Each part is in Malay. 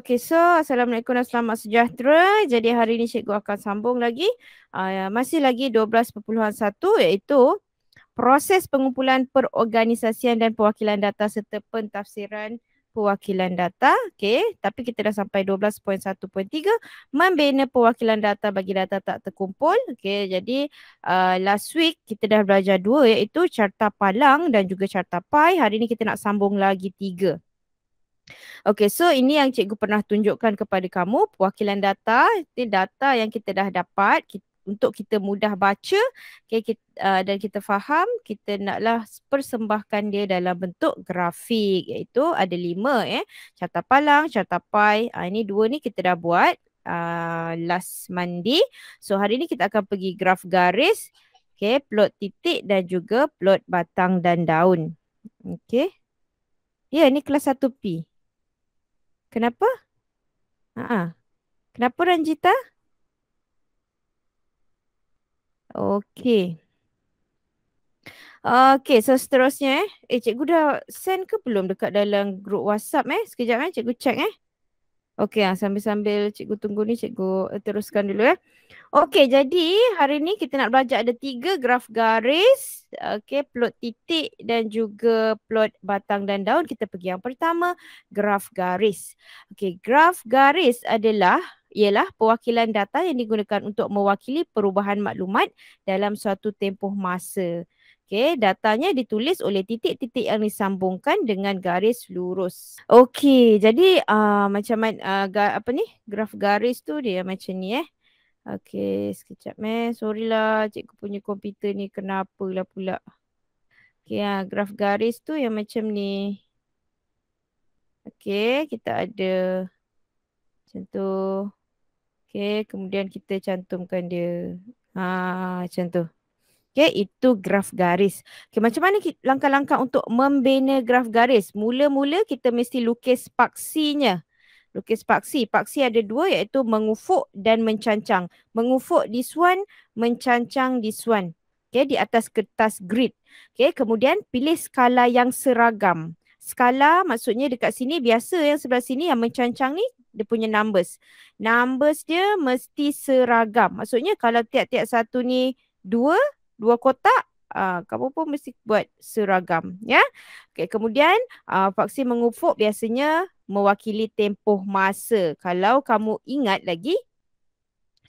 Okay, so Assalamualaikum dan selamat sejahtera. Jadi hari ini cikgu akan sambung lagi. Masih lagi 12.1 iaitu proses pengumpulan perorganisasian dan perwakilan data serta pentafsiran perwakilan data. Okay, tapi kita dah sampai 12.1.3 membina perwakilan data bagi data tak terkumpul. Okay, jadi last week kita dah belajar dua iaitu carta palang dan juga carta pie. Hari ini kita nak sambung lagi tiga. Okay, so ini yang cikgu pernah tunjukkan kepada kamu, perwakilan data. Ini data yang kita dah dapat untuk kita mudah baca, okay, dan kita faham, kita naklah persembahkan dia dalam bentuk grafik, iaitu ada 5 carta palang, carta pie. Ini 2 ni kita dah buat last Monday. So hari ni kita akan pergi graf garis, okay, plot titik dan juga plot batang dan daun. Okay. Ya, ni kelas 1P. Kenapa? Kenapa Ranjita? Okey. Okey, so seterusnya cikgu dah send ke belum dekat dalam grup WhatsApp Sekejap cikgu check Okey, sambil-sambil cikgu tunggu ni, cikgu teruskan dulu Okey, jadi hari ni kita nak belajar ada 3 graf garis, okey, plot titik dan juga plot batang dan daun. Kita pergi yang pertama, graf garis. Okey, graf garis ialah perwakilan data yang digunakan untuk mewakili perubahan maklumat dalam suatu tempoh masa. Okey, datanya ditulis oleh titik-titik yang disambungkan dengan garis lurus. Okey, jadi macam mana graf garis tu dia macam ni Okey, sekejap sorry lah cikgu punya komputer ni kenapa lah pula. Okey, graf garis tu yang macam ni. Okey, kita ada macam tu. Okey, kemudian kita cantumkan dia. Macam tu. Okey, itu graf garis. Okey, macam mana langkah-langkah untuk membina graf garis? Mula-mula kita mesti lukis paksinya. Lukis paksi. Paksi ada 2 iaitu mengufuk dan mencancang. Mengufuk this one, mencancang this one. Okay, di atas kertas grid. Okay, kemudian pilih skala yang seragam. Skala maksudnya dekat sini biasa yang sebelah sini yang mencancang ni dia punya numbers. Numbers dia mesti seragam. Maksudnya kalau tiap-tiap satu ni 2 kotak, kamu pun mesti buat seragam ya. Okay, kemudian paksi mengufuk biasanya mewakili tempoh masa. Kalau kamu ingat lagi,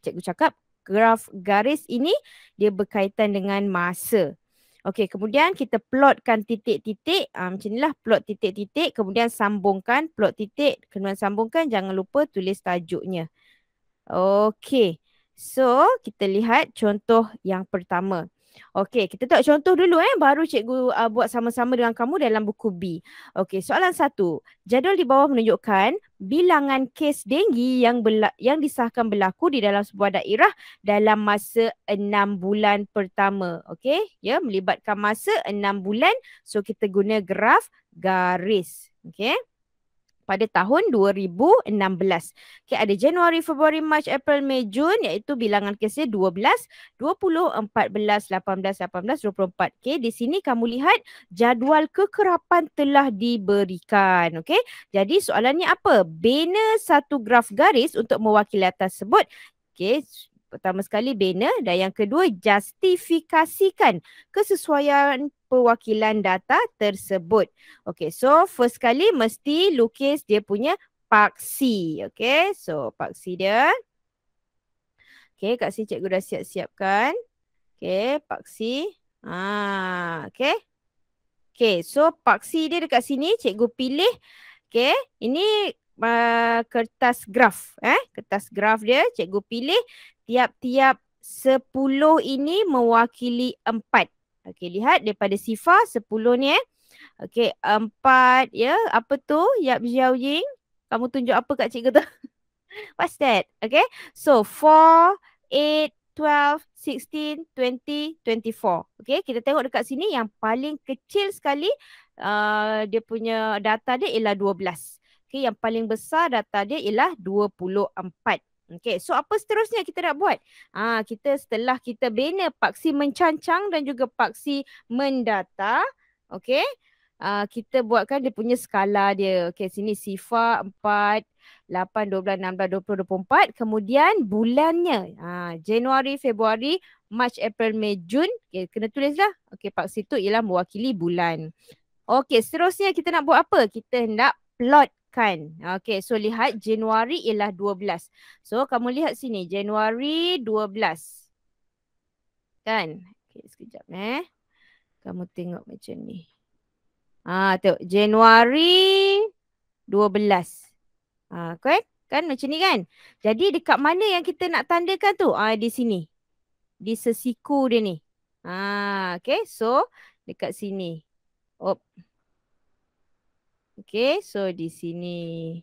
cikgu cakap graf garis ini dia berkaitan dengan masa. Okey, kemudian kita plotkan titik-titik. Macam inilah plot titik-titik. Kemudian sambungkan plot titik. Kemudian sambungkan, jangan lupa tulis tajuknya. Okey, so kita lihat contoh yang pertama. Okey, kita tengok contoh dulu baru cikgu buat sama-sama dengan kamu dalam buku B. Okey, soalan 1. Jadual di bawah menunjukkan bilangan kes denggi yang disahkan berlaku di dalam sebuah daerah dalam masa 6 bulan pertama. Okey, ya, melibatkan masa 6 bulan. So kita guna graf garis. Okey. Pada tahun 2016. Okay, ada Januari, Februari, Mac, April, Mei, Jun iaitu bilangan kesnya 12, 20, 14, 18, 18, 24. Okay, di sini kamu lihat jadual kekerapan telah diberikan. Okay, jadi soalannya apa? Bina satu graf garis untuk mewakili tersebut. Okay, pertama sekali bina dan yang kedua justifikasikan kesesuaian perwakilan data tersebut. Okay, so first kali mesti lukis dia punya paksi. Okay, so paksi dia. Okay, kat sini cikgu dah siap-siapkan. Okay, paksi. Okay. Okay, so paksi dia dekat sini cikgu pilih. Okay, ini kertas graf. Kertas graf dia cikgu pilih tiap-tiap 10 ini mewakili 4. Okey, lihat daripada sifar 10 ni Okey, 4 ya. Apa tu? Yap Xiao Ying. Kamu tunjuk apa kat cikgu tu? What's that? Okay. So 4, 8, 12, 16, 20, 24. Okay, kita tengok dekat sini yang paling kecil sekali dia punya data dia ialah 12. Okay, yang paling besar data dia ialah 24. Okay, so apa seterusnya kita nak buat? Kita setelah kita bina paksi mencancang dan juga paksi mendata. Okay. kita buatkan dia punya skala dia. Okey, sini sifar 4, 8, 12, 16, 20, 24. Kemudian bulannya. Januari, Februari, Mac, April, Mei, Jun. Okey, kena tulis lah. Okey, pak situ ialah mewakili bulan. Okey, seterusnya kita nak buat apa? Kita nak plotkan. Okey, so lihat Januari ialah 12. So, kamu lihat sini. Januari 12. Kan? Okey, sekejap Kamu tengok macam ni. Tengok. Januari 12. Kan macam ni kan? Jadi dekat mana yang kita nak tandakan tu? Di sini. Di sesiku dia ni. Okay. So, dekat sini. Okay. So, di sini.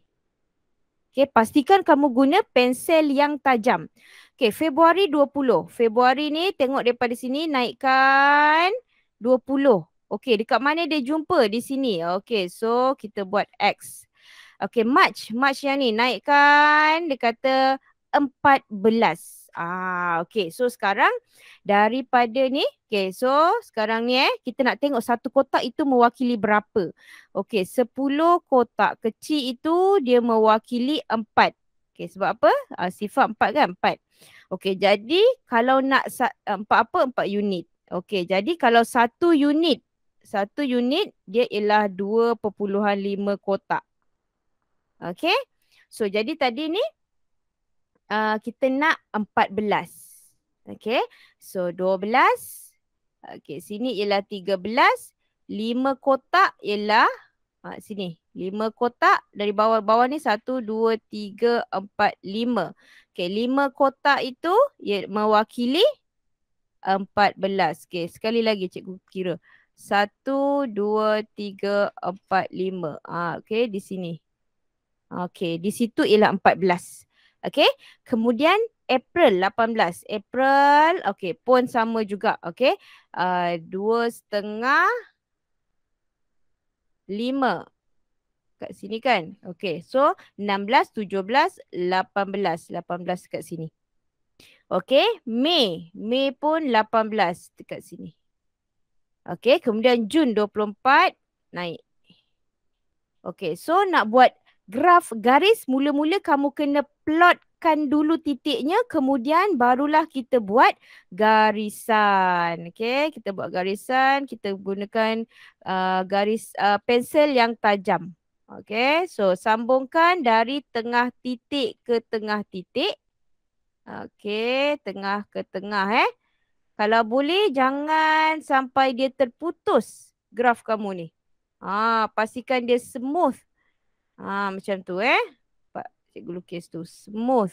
Okay. Pastikan kamu guna pensel yang tajam. Okay. Februari 20. Februari ni tengok daripada sini naikkan 20. Okay. Dekat mana dia jumpa? Di sini. Okay. So, kita buat X. Okay, March yang ni naikkan dia kata 14. Okay. So sekarang daripada ni, okay. So sekarang ni kita nak tengok satu kotak itu mewakili berapa. Okay, 10 kotak kecil itu dia mewakili 4. Okay, sebab apa? Sifat 4 kan? 4. Okay, jadi kalau nak 4 apa? 4 unit. Okay, jadi kalau satu unit dia ialah 2.5 kotak. Okay. So, jadi tadi ni kita nak 14. Okay. So, 12. Okay. Sini ialah 13. 5 kotak ialah sini. 5 kotak dari bawah ni 1, 2, 3, 4, 5. Okay. 5 kotak itu mewakili 14. Okay. Sekali lagi cikgu kira. 1, 2, 3, 4, 5. Okay. Di sini. Okey, di situ ialah 14. Okey, kemudian April 18. April, okey, pun sama juga. Okey, 2.5, 5. Kat sini kan? Okey, so 16, 17, 18. 18 kat sini. Okey, Mei pun 18 dekat sini. Okey, kemudian Jun 24 naik. Okey, so nak buat graf garis, mula-mula kamu kena plotkan dulu titiknya, kemudian barulah kita buat garisan. Okey, kita buat garisan, kita gunakan garis pensel yang tajam. Okey, so sambungkan dari tengah titik ke tengah titik. Okey, tengah ke tengah Kalau boleh jangan sampai dia terputus graf kamu ni. Pastikan dia smooth. Macam tu Pak cikgu lukis tu smooth.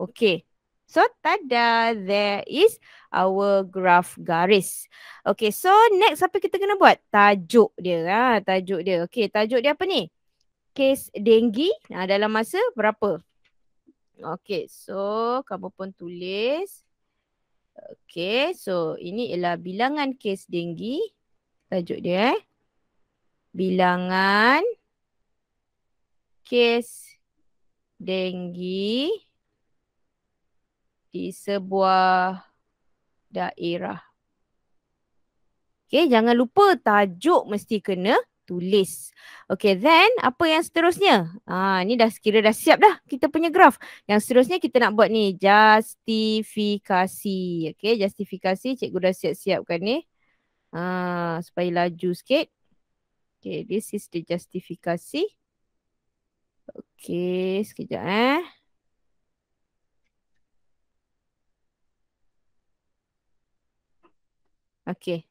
Okay. So tada, there is our graph garis. Okay, so next apa kita kena buat? Tajuk dia. Tajuk dia. Okay, tajuk dia apa ni? Kes denggi dalam masa berapa? Okay, so kamu pun tulis. Okay, so ini ialah bilangan kes denggi. Tajuk dia bilangan kes denggi di sebuah daerah. Okay, jangan lupa tajuk mesti kena tulis. Okay, then apa yang seterusnya? Ni dah kira dah siap dah kita punya graf. Yang seterusnya kita nak buat ni, justifikasi. Okay, justifikasi cikgu dah siap-siapkan ni. Supaya laju sikit. Okay, this is the justifikasi. Okey, sekejap Okey.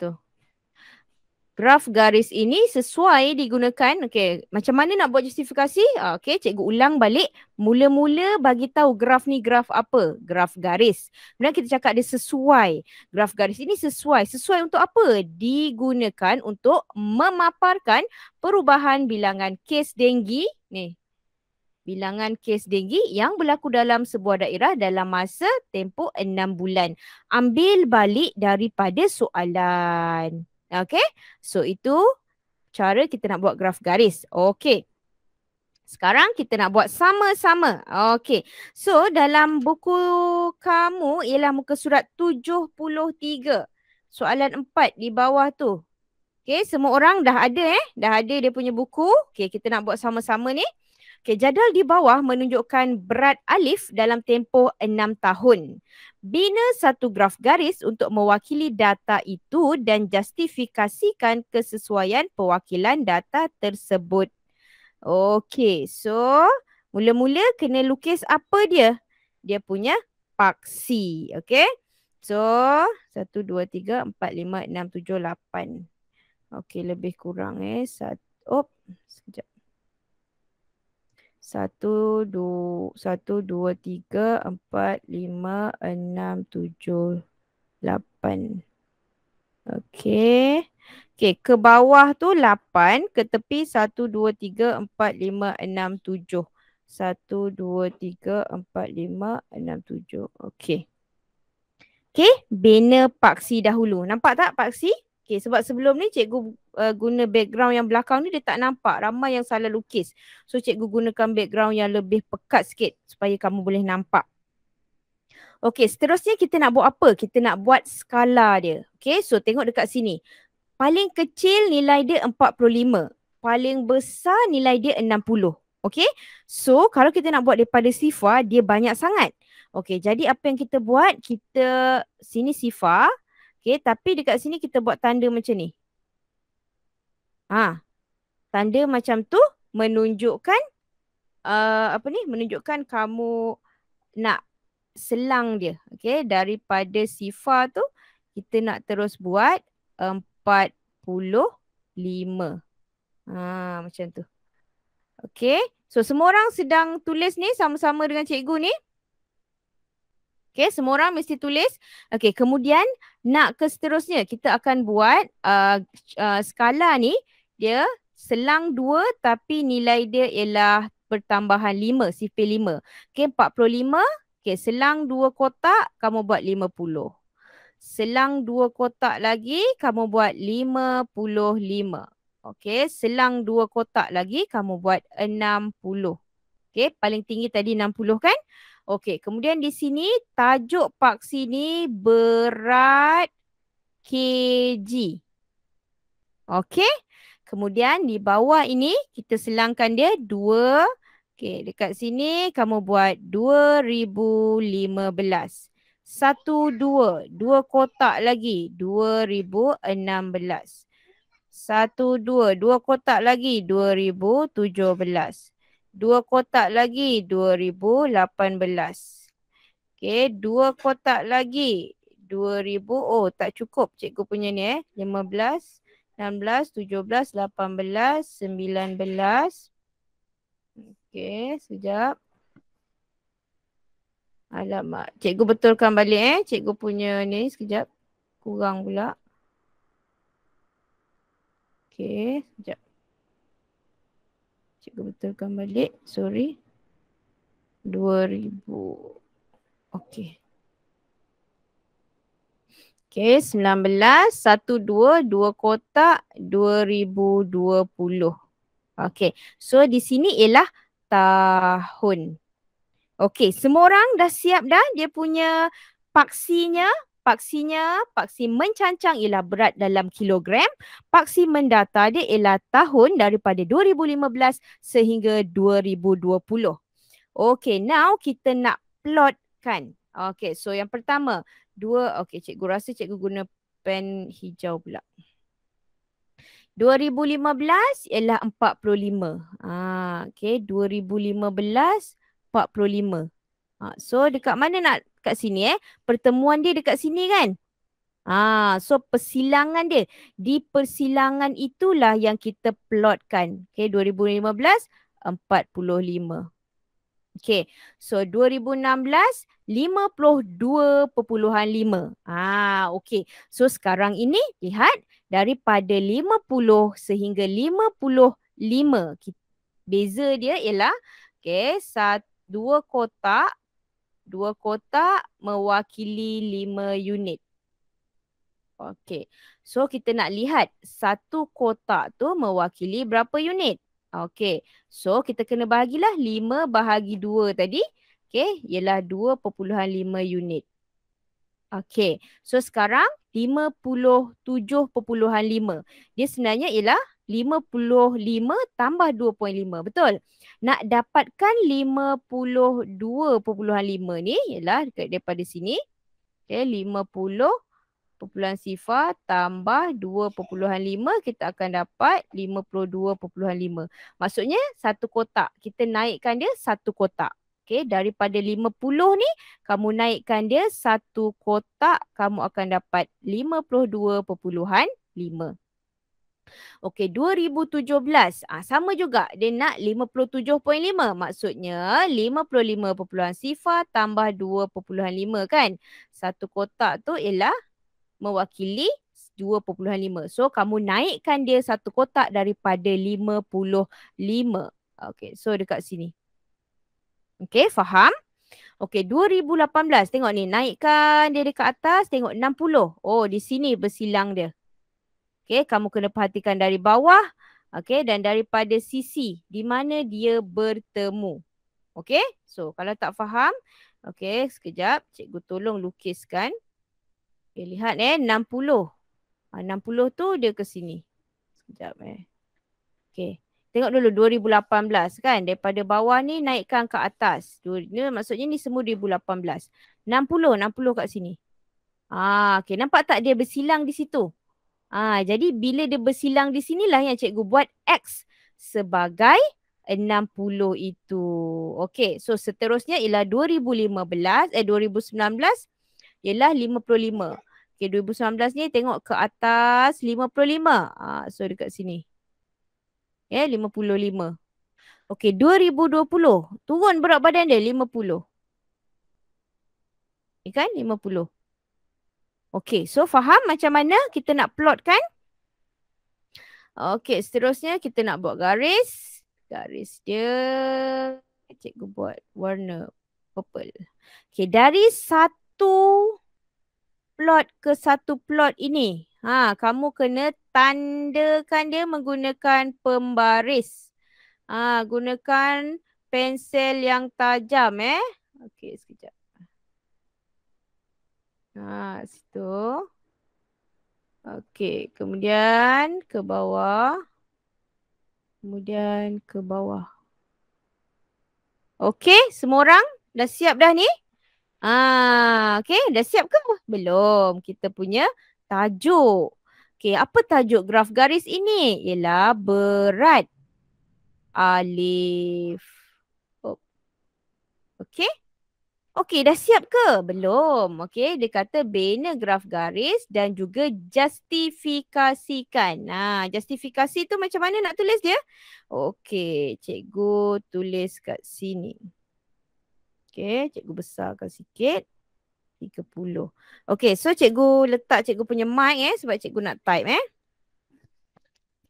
Tu. Graf garis ini sesuai digunakan. Okey, macam mana nak buat justifikasi? Okey, cikgu ulang balik. Mula-mula bagi tahu graf ni graf apa? Graf garis. Kemudian kita cakap dia sesuai. Graf garis ini sesuai. Sesuai untuk apa? Digunakan untuk memaparkan perubahan bilangan kes denggi. Ni. Bilangan kes denggi yang berlaku dalam sebuah daerah dalam masa tempoh 6 bulan. Ambil balik daripada soalan. Okay. So itu cara kita nak buat graf garis. Okay. Sekarang kita nak buat sama-sama. Okay. So dalam buku kamu ialah muka surat 73. Soalan 4 di bawah tu. Okay, semua orang dah ada dah ada dia punya buku. Okay, kita nak buat sama-sama ni. Okay, jadual di bawah menunjukkan berat alif dalam tempoh 6 tahun. Bina satu graf garis untuk mewakili data itu dan justifikasikan kesesuaian pewakilan data tersebut. Okay, so mula-mula kena lukis apa dia? Dia punya paksi. Okay, so 1, 2, 3, 4, 5, 6, 7, 8. Okey, lebih kurang sekejap. 1, 2, 3, 4, 5, 6, 7, 8. Okey. Okey, ke bawah tu 8, ke tepi 1, 2, 3, 4, 5, 6, 7. 1, 2, 3, 4, 5, 6, 7. Okey. Okey, bina paksi dahulu. Nampak tak paksi? Okey, sebab sebelum ni cikgu guna background yang belakang ni dia tak nampak. Ramai yang salah lukis. So cikgu gunakan background yang lebih pekat sikit supaya kamu boleh nampak. Okey, seterusnya kita nak buat apa? Kita nak buat skala dia. Okey, so tengok dekat sini. Paling kecil nilai dia 45. Paling besar nilai dia 60. Okey, so kalau kita nak buat daripada sifar, dia banyak sangat. Okey, jadi apa yang kita buat? Kita sini sifar. Okey, tapi dekat sini kita buat tanda macam ni. Tanda macam tu menunjukkan menunjukkan kamu nak selang dia. Okey, daripada sifar tu kita nak terus buat 45. Macam tu. Okey, so semua orang sedang tulis ni sama-sama dengan cikgu ni. Okey, semua orang mesti tulis. Okey, kemudian nak ke seterusnya kita akan buat skala ni dia selang 2 tapi nilai dia ialah pertambahan 5, sifir 5. Okey, 45. Okey, selang 2 kotak kamu buat 50. Selang 2 kotak lagi kamu buat 55. Okey, selang 2 kotak lagi kamu buat 60. Okey, paling tinggi tadi 60 kan? Okey, kemudian di sini tajuk paksi ni berat kg. Okey, kemudian di bawah ini kita selangkan dia 2. Okey, dekat sini kamu buat 2015. 1, 2. 2 kotak lagi 2016. 1, 2. 2 kotak lagi 2017. 2 kotak lagi 2018. Okey, 2 kotak lagi 2000. Oh, tak cukup cikgu punya ni 15, 16, 17, 18, 19. Okey, sekejap. Alamak, cikgu betulkan balik cikgu punya ni sekejap. Kurang pula. Okey, sekejap. Cikgu betulkan balik. Sorry. 2000. Okey. Okey, 19, 1, 2, 2 kotak, 2020. Okey, so di sini ialah tahun. Okey, semua orang dah siap dah dia punya paksinya. Paksi mencancang ialah berat dalam kilogram. Paksi mendata dia ialah tahun daripada 2015 sehingga 2020. Okey, now kita nak plotkan. Okey, so yang pertama, okey, cikgu rasa cikgu guna pen hijau pula. 2015 ialah 45. Okey, 2015 45. So dekat mana nak kat sini pertemuan dia dekat sini kan? So persilangan dia. Di persilangan itulah yang kita plotkan. Okey, 2015 45. Okey, so 2016 52.5. Okey. So sekarang ini lihat daripada 50 sehingga 55. Beza dia ialah okey, 2 kotak. 2 kotak mewakili 5 unit. Okey. So kita nak lihat 1 kotak tu mewakili berapa unit? Okey. So kita kena bahagilah 5 bahagi 2 tadi. Okey, ialah 2.5 unit. Okey. So sekarang 57.5. Dia sebenarnya ialah 55 tambah 2.5. Betul? Nak dapatkan 52.5 ni ialah daripada sini. Okay, 50.0 tambah 2.5 kita akan dapat 52.5. Maksudnya satu kotak. Kita naikkan dia satu kotak. Okey, daripada 50 ni kamu naikkan dia satu kotak, kamu akan dapat 52.5. Okey, 2017. Sama juga. Dia nak 57.5. Maksudnya 55.0 tambah 2.5 kan. Satu kotak tu ialah mewakili 2.5. So, kamu naikkan dia satu kotak daripada 55. Okey, so dekat sini. Okey, faham? Okey, 2018. Tengok ni, naikkan dia dekat atas, tengok 60. Oh, di sini bersilang dia. Okey, kamu kena perhatikan dari bawah. Okey, dan daripada sisi di mana dia bertemu. Okey, so kalau tak faham, okey, sekejap. Cikgu tolong lukiskan. Okay, lihat 60. 60 tu dia ke sini. Sekejap Okey. Tengok dulu 2018 kan. Daripada bawah ni naikkan ke atas. Ni, maksudnya ni semua 2018. 60 kat sini. Okey, nampak tak dia bersilang di situ? Jadi bila dia bersilang di sinilah yang cikgu buat X sebagai 60 itu. Okey, so seterusnya ialah 2019 ialah 55. Okey, 2019 ni tengok ke atas 55. So dekat sini. 55. Okey, 2020. Turun berat badan dia 50. Ni kan 50. Okey, so faham macam mana kita nak plot kan? Okey, seterusnya kita nak buat garis. Garis dia cikgu buat warna purple. Okey, dari satu plot ke satu plot ini, kamu kena tandakan dia menggunakan pembaris. Gunakan pensel yang tajam Okey, sekejap. Situ. Okey, kemudian ke bawah. Kemudian ke bawah. Okey, semua orang dah siap dah ni? Okey, dah siap ke? Belum. Kita punya tajuk. Okey, apa tajuk graf garis ini? Ialah berat. Alif. Okey. Okey, dah siap ke? Belum. Okey, dia kata bina graf garis dan juga justifikasikan. Justifikasi tu macam mana nak tulis dia? Okey, cikgu tulis kat sini. Okey, cikgu besarkan sikit. 30. Okey, so cikgu letak cikgu punya mic sebab cikgu nak type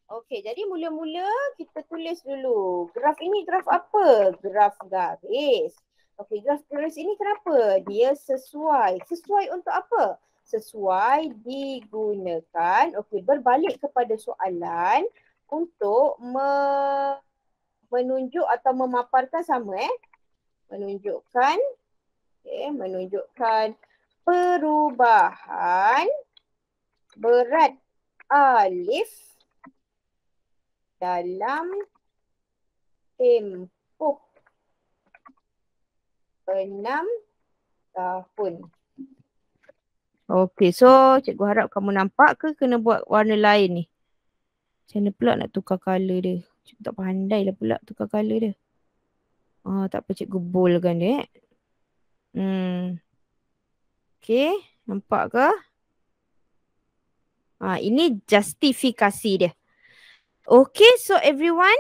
Okey, jadi mula-mula kita tulis dulu. Graf ini graf apa? Graf garis. Okey, graf garis ini kenapa? Dia sesuai. Sesuai untuk apa? Sesuai digunakan. Okey, berbalik kepada soalan untuk menunjuk atau memaparkan sama menunjukkan menunjukkan perubahan berat alif dalam tempoh 6 tahun. Okey, so cikgu harap kamu nampak ke kena buat warna lain ni? Macam mana pula nak tukar colour dia? Cikgu tak pandai lah pula tukar colour dia. Tak apa, cikgu boldkan dia Okey, nampak ke? Ini justifikasi dia. Okay, so everyone,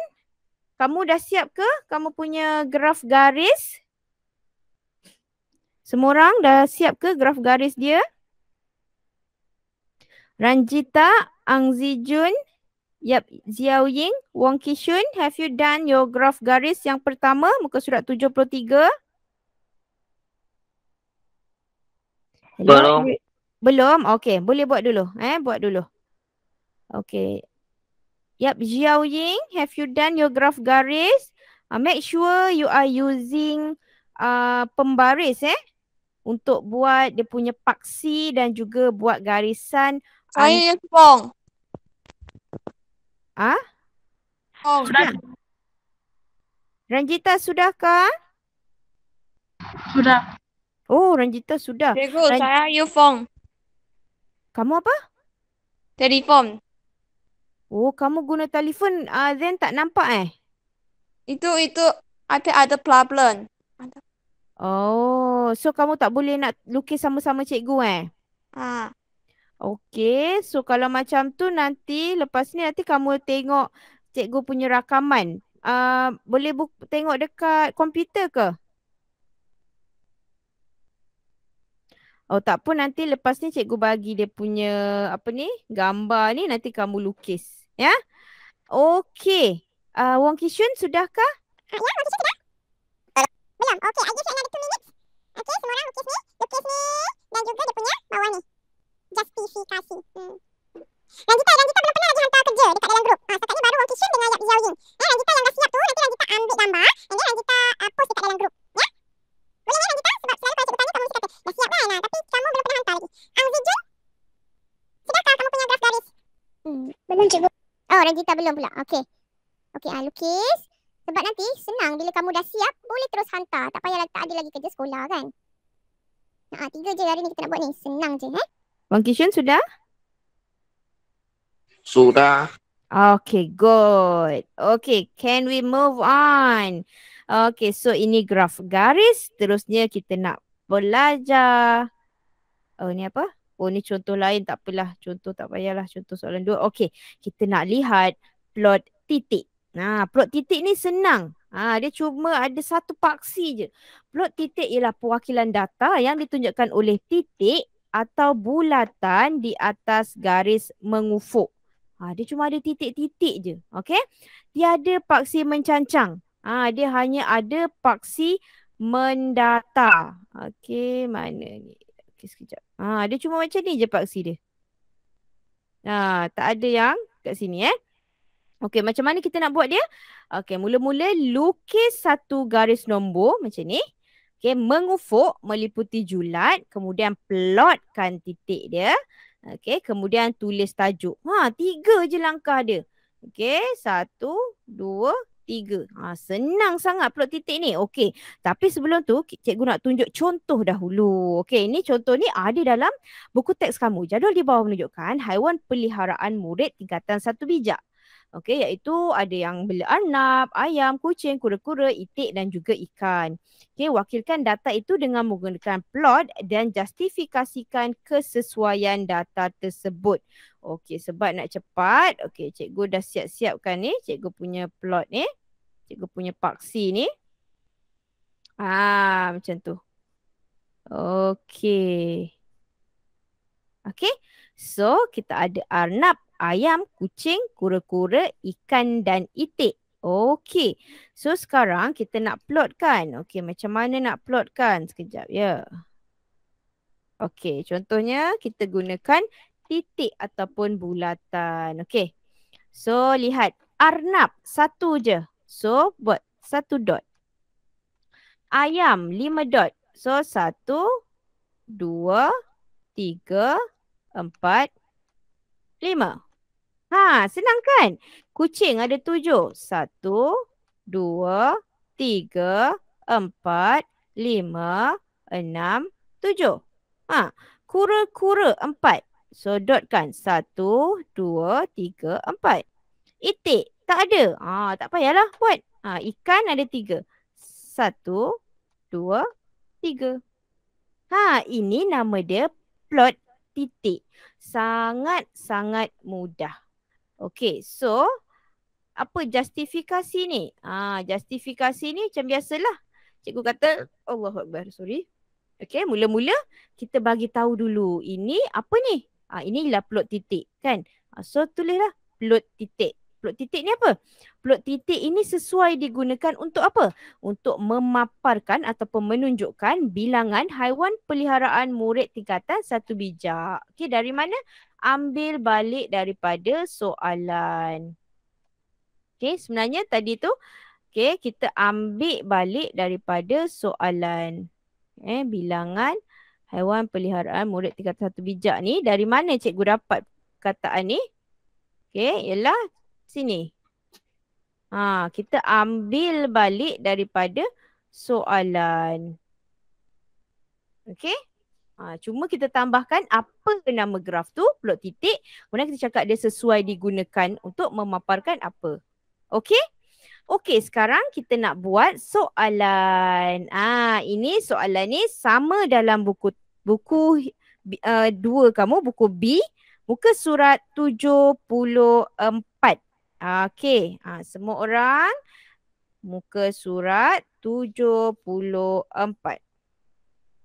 kamu dah siap ke? Kamu punya graf garis? Semua orang dah siap ke graf garis dia? Ranjita, Ang Zijun, Xiao Ying, Wong Kishun, have you done your graf garis yang pertama, muka surat 73? Belum. Belum? Okay, boleh buat dulu. Buat dulu. Okay. Xiao Ying, have you done your graf garis? Make sure you are using pembaris untuk buat dia punya paksi dan juga buat garisan. Saya Fong. Ah, Fong. sudah. Ranjita sudahkah? Sudah. Oh, Ranjita sudah. Cikgu, saya Yufong. Kamu apa? Telefon. Oh, kamu guna telefon. Then tak nampak Itu ada problem. Oh, so kamu tak boleh nak lukis sama-sama cikgu Ah, Okey, so kalau macam tu nanti lepas ni nanti kamu tengok cikgu punya rakaman. Boleh tengok dekat komputer ke? Oh tak pun nanti lepas ni cikgu bagi dia punya apa ni gambar ni nanti kamu lukis. Ya? Okey. Wong Kishun sudahkah? Ya, Wong Kishun sudah. Belum. Okey, I give you another 2 minutes. Okey, semua orang lukis ni. Lukis ni. Dan juga dia punya bawah ni. Justifikasi. Ranjita belum pernah lagi hantar kerja dekat dalam grup. Setakat ni baru Wong Kishun dengan Yap Xiaoying. Ranjita yang dah siap tu, nanti Ranjita ambil gambar. Dan then Ranjita post dekat dalam grup. Ya? Boleh ni Ranjita? Sebab selalu kalau cikgu tanya, kamu mesti kata, dah siap kan? Tapi kamu belum pernah hantar lagi. Ang Zijun, sudahkah kamu punya graf garis? Belum cikgu. Oh, Ranjita belum pula. Okey. Okey, lukis. Sebab nanti senang bila kamu dah siap, boleh terus hantar. Tak payah tak ada lagi kerja sekolah kan? 3 je hari ni kita nak buat ni. Senang je Wong Kishun sudah? Sudah. Okay, good. Okay, can we move on? Okay, so ini graf garis. Terusnya kita nak belajar. Oh, ni apa? Oh, ni contoh lain. Tak apalah. Contoh tak payahlah. Contoh soalan 2. Okay, kita nak lihat plot titik. Plot titik ni senang. Dia cuma ada satu paksi je. Plot titik ialah perwakilan data yang ditunjukkan oleh titik atau bulatan di atas garis mengufuk. Dia cuma ada titik-titik je. Okay. Tiada paksi mencancang. Dia hanya ada paksi mendata. Okay. Mana ni? Okay, sekejap. Dia cuma macam ni je paksi dia. Tak ada yang kat sini Okay, macam mana kita nak buat dia? Okay, mula-mula lukis satu garis nombor macam ni. Okay, mengufuk meliputi julat. Kemudian plotkan titik dia. Okay, kemudian tulis tajuk. 3 je langkah dia. Okay, 1, 2, 3. Senang sangat plot titik ni. Okay, tapi sebelum tu cikgu nak tunjuk contoh dahulu. Okay, ini contoh ni ada dalam buku teks kamu. Jadual di bawah menunjukkan haiwan peliharaan murid tingkatan 1 bijak. Okey, iaitu ada yang berarnab, ayam, kucing, kura-kura, itik dan juga ikan. Okey, wakilkan data itu dengan menggunakan plot dan justifikasikan kesesuaian data tersebut. Okey, sebab nak cepat, okey, cikgu dah siap-siapkan ni, cikgu punya plot ni, cikgu punya paksi ni. Macam tu. Okey. Okey, so kita ada arnab, ayam, kucing, kura-kura, ikan dan itik. Okey. So sekarang kita nak plotkan. Okey, macam mana nak plotkan? Sekejap ya. Okey, contohnya kita gunakan titik ataupun bulatan. Okey. So lihat arnab satu je. So buat 1 dot. Ayam 5 dot. So 1, 2, 3, 4, 5. Senang kan? Kucing ada 7. 1, 2, 3, 4, 5, 6, 7. Kura-kura 4. So dotkan 1, 2, 3, 4. Itik tak ada. Tak payahlah buat. Ikan ada 3. 1, 2, 3. Ini nama dia plot titik. Sangat-sangat mudah. Okey, so apa justifikasi ni? Justifikasi ni macam biasalah. Cikgu kata, Allahuakbar, sorry. Okey, mula-mula kita bagi tahu dulu ini apa ni? Inilah plot titik kan? So tulislah plot titik. Plot titik ni apa? Plot titik ini sesuai digunakan untuk apa? Untuk memaparkan ataupun menunjukkan bilangan haiwan peliharaan murid tingkatan 1 bijak. Okey, dari mana? Ambil balik daripada soalan. Okey, sebenarnya tadi tu kita ambil balik daripada soalan. Bilangan Haiwan peliharaan murid tingkat 1 bijak ni. Dari mana cikgu dapat kataan ni? Okey, ialah sini. Kita ambil balik daripada soalan. Okey. Cuma kita tambahkan apa nama graf tu, plot titik. Kemudian kita cakap dia sesuai digunakan untuk memaparkan apa. Okey? Okey, sekarang kita nak buat soalan. Ini soalan ni sama dalam buku 2 kamu, buku B, muka surat 74. Okey, semua orang muka surat 74.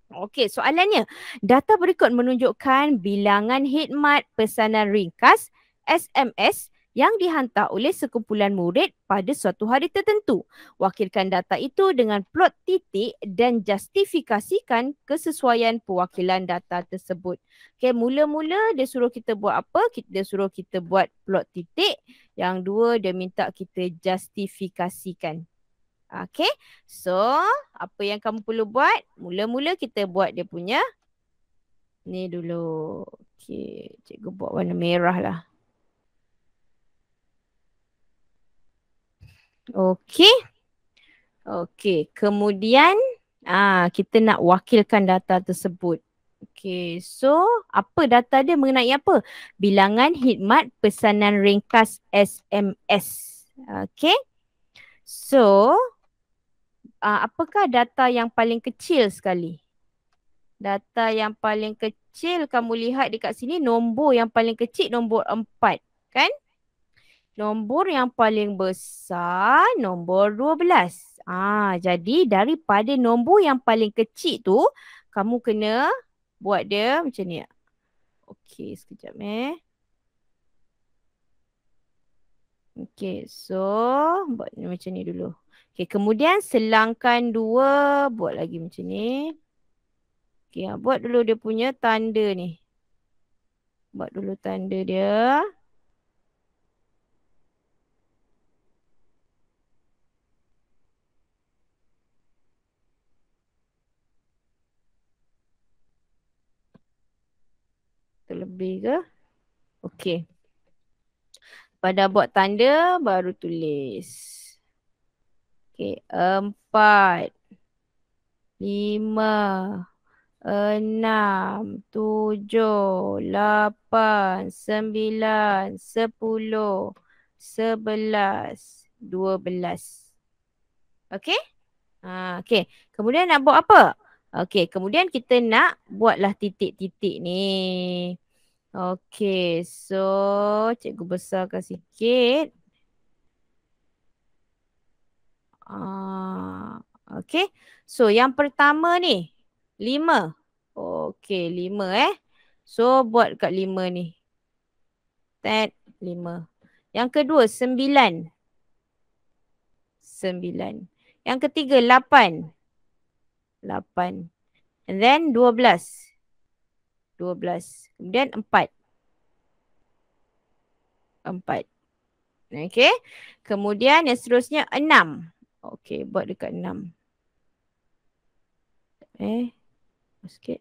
Okey, soalannya. Data berikut menunjukkan bilangan khidmat pesanan ringkas SMS yang dihantar oleh sekumpulan murid pada suatu hari tertentu. Wakilkan data itu dengan plot titik dan justifikasikan kesesuaian pewakilan data tersebut. Okey, mula-mula dia suruh kita buat apa? Dia suruh kita buat plot titik. Yang dua, dia minta kita justifikasikan. Okay, so apa yang kamu perlu buat? Mula-mula kita buat dia punya ni dulu. Okay, cikgu buat warna merah lah. Okay. Okay, kemudian kita nak wakilkan data tersebut. Okay, so apa data dia mengenai apa? Bilangan khidmat pesanan ringkas SMS. Okay, so apakah data yang paling kecil sekali? Data yang paling kecil kamu lihat dekat sini, nombor yang paling kecil nombor 4, kan? Nombor yang paling besar nombor 12. Jadi daripada nombor yang paling kecil tu, kamu kena buat dia macam ni. Okey, sekejap Okey, so buat macam ni dulu. Okey, kemudian selangkan 2, buat lagi macam ni. Okey, buat dulu dia punya tanda ni. Buat dulu tanda dia. Terlebih ke? Okey. Pada buat tanda, baru tulis. Okey, 4, 5, 6, 7, 8, 9, 10, 11, 12. Okey? Okey. Kemudian nak buat apa? Okey, kemudian kita nak buatlah titik-titik ni. Okey, so cikgu besarkan sikit. Okey, so yang pertama ni 5. Okey, 5 So buat kat 5 ni. Tet 5. Yang kedua 9. 9. Yang ketiga 8. 8. And then 12. 12. Kemudian 4. 4. Okey. Kemudian yang seterusnya 6. Okey, buat dekat 6. Sikit.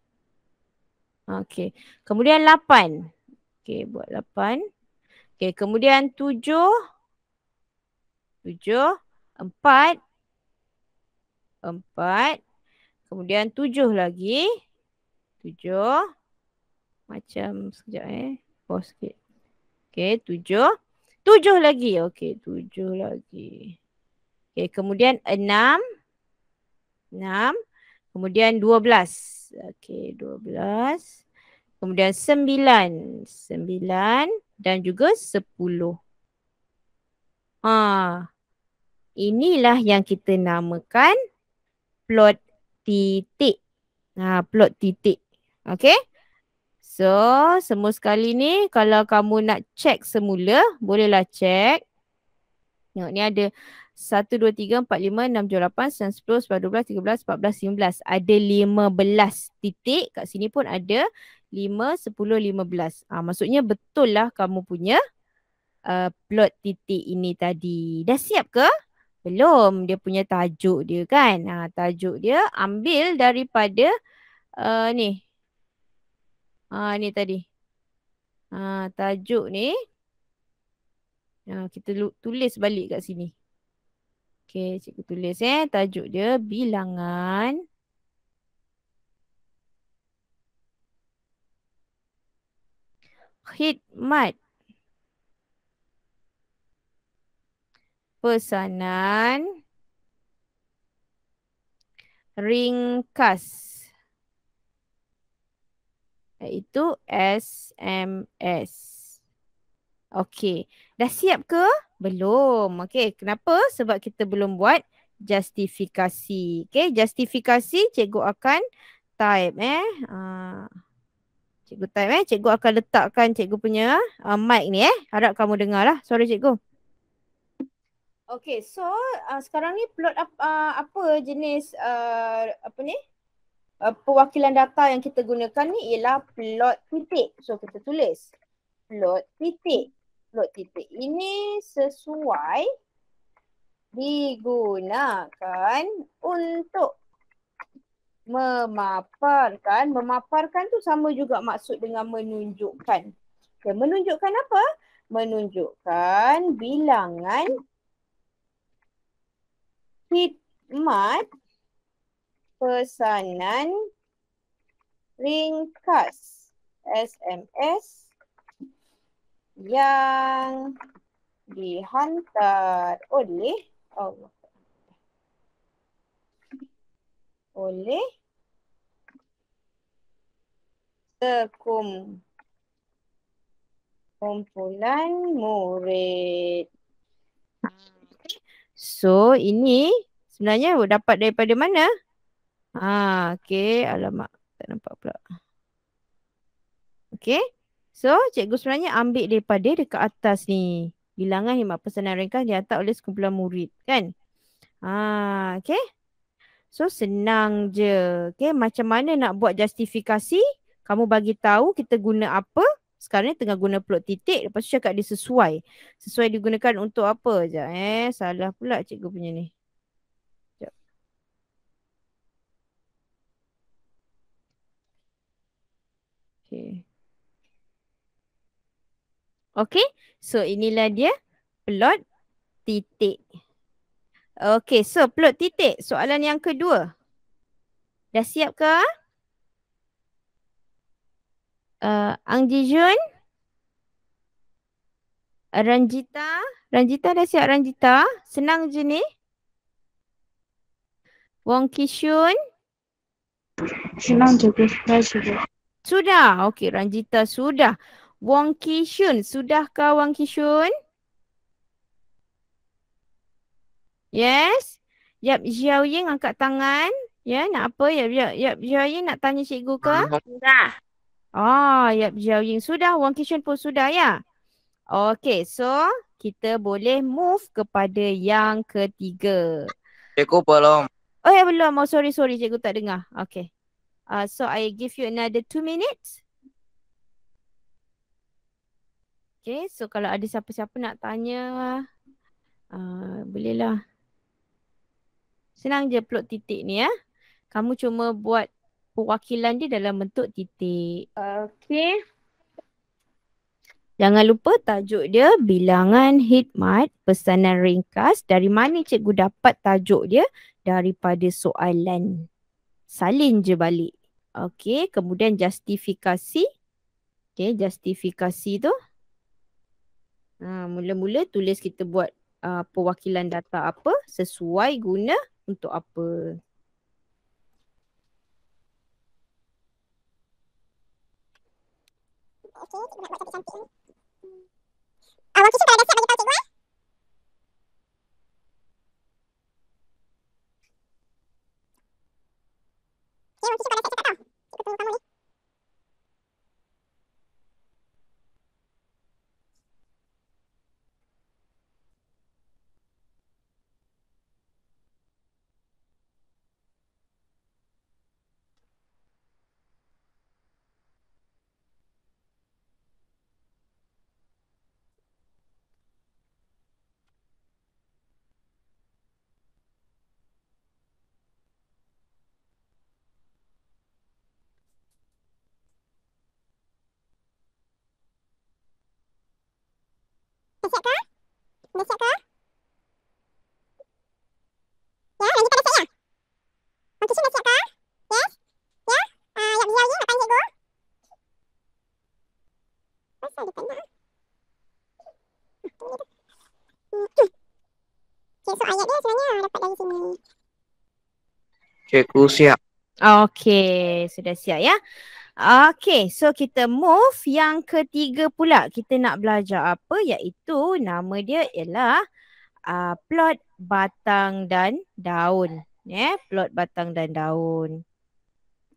Okey. Kemudian 8. Okey, buat 8. Okey, kemudian 7. 7. 4. 4. Kemudian 7 lagi. 7. Macam sekejap pause sikit. Okey, 7. 7 lagi. Okey, 7 lagi. Okey, kemudian 6. 6. Kemudian 12. Okey, 12. Kemudian 9. 9. Dan juga 10. Inilah yang kita namakan plot titik. Plot titik. Okey. So, semua sekali ni kalau kamu nak cek semula, bolehlah cek. Tengok ni ada 1, 2, 3, 4, 5, 6, 7, 8, 9, 10, 11, 12, 13, 14, 15. Ada 15 titik. Kat sini pun ada 5, 10, 15. Maksudnya betul lah kamu punya plot titik ini tadi. Dah siap ke? Belum. Dia punya tajuk dia kan. Tajuk dia ambil daripada ni. Ni tadi. Tajuk ni. Kita tulis balik kat sini. Okey, cikgu tulis tajuk dia bilangan khidmat pesanan ringkas, iaitu SMS. Okey, dah siap ke? Belum. Okey, kenapa? Sebab kita belum buat justifikasi. Okey, justifikasi cikgu akan type cikgu type cikgu akan letakkan cikgu punya mic ni harap kamu dengar lah suara cikgu. Okey, so sekarang ni plot apa jenis apa ni? Perwakilan data yang kita gunakan ni ialah plot titik. So kita tulis plot titik. Plot titik ini sesuai digunakan untuk memaparkan. Memaparkan tu sama juga maksud dengan menunjukkan. Okay, menunjukkan apa? Menunjukkan bilangan khidmat pesanan ringkas SMS yang dihantar oleh sekumpulan murid. So ini sebenarnya dapat daripada mana? Okey, alamak tak nampak pula. Okey. So cikgu sebenarnya ambil daripada dekat atas ni. Bilangan khidmat pesanan ringkas dihantar oleh sekumpulan murid kan? Okey. So senang je. Okey, macam mana nak buat justifikasi? Kamu bagi tahu kita guna apa? Sekarang ni tengah guna plot titik. Lepas tu cakap dia sesuai. Sesuai digunakan untuk apa? Sekejap salah pula cikgu punya ni. Sekejap. Okay. Okay. So inilah dia plot titik. Okay. So plot titik. Soalan yang kedua. Dah siap ke? Ang Jijun? Ranjita? Ranjita dah siap Ranjita? Senang je ni. Wong Kishun? Senang juga, sudah juga. Sudah. Okey, Ranjita sudah. Wong Kishun, sudahkah Wong Kishun? Yes? Yap Xiao Ying angkat tangan. Ya, nak apa? Yap Xiao Ying nak tanya cikgu ke? Sudah. Yap Xiao Ying sudah. Wong Kishun pun sudah ya? Okey, so kita boleh move kepada yang ketiga. Cikgu belum. Oh ya belum. Oh sorry cikgu tak dengar. Okay. So I give you another 2 minutes. Okay. So kalau ada siapa-siapa nak tanya, bolehlah. Senang je plot titik ni ya. Kamu cuma buat perwakilan dia dalam bentuk titik. Okay. Jangan lupa tajuk dia bilangan khidmat pesanan ringkas. Dari mana cikgu dapat tajuk dia? Daripada soalan. Salin je balik. Okey, kemudian justifikasi. Okey, justifikasi tu. Mula-mula tulis kita buat perwakilan data apa, sesuai guna untuk apa. Okey, cikgu nak buat cantik-cantik ni. Wang Kishu kalau dah siap bagi tahu cikgu Okey, Wang Kishu kalau dah siap cakap tau. Cikgu tunggu kamu ni. Cikgu siap. Okey, sudah siap ya. Okey, so kita move yang ketiga pula. Kita nak belajar apa, iaitu nama dia ialah plot batang dan daun. Plot batang dan daun.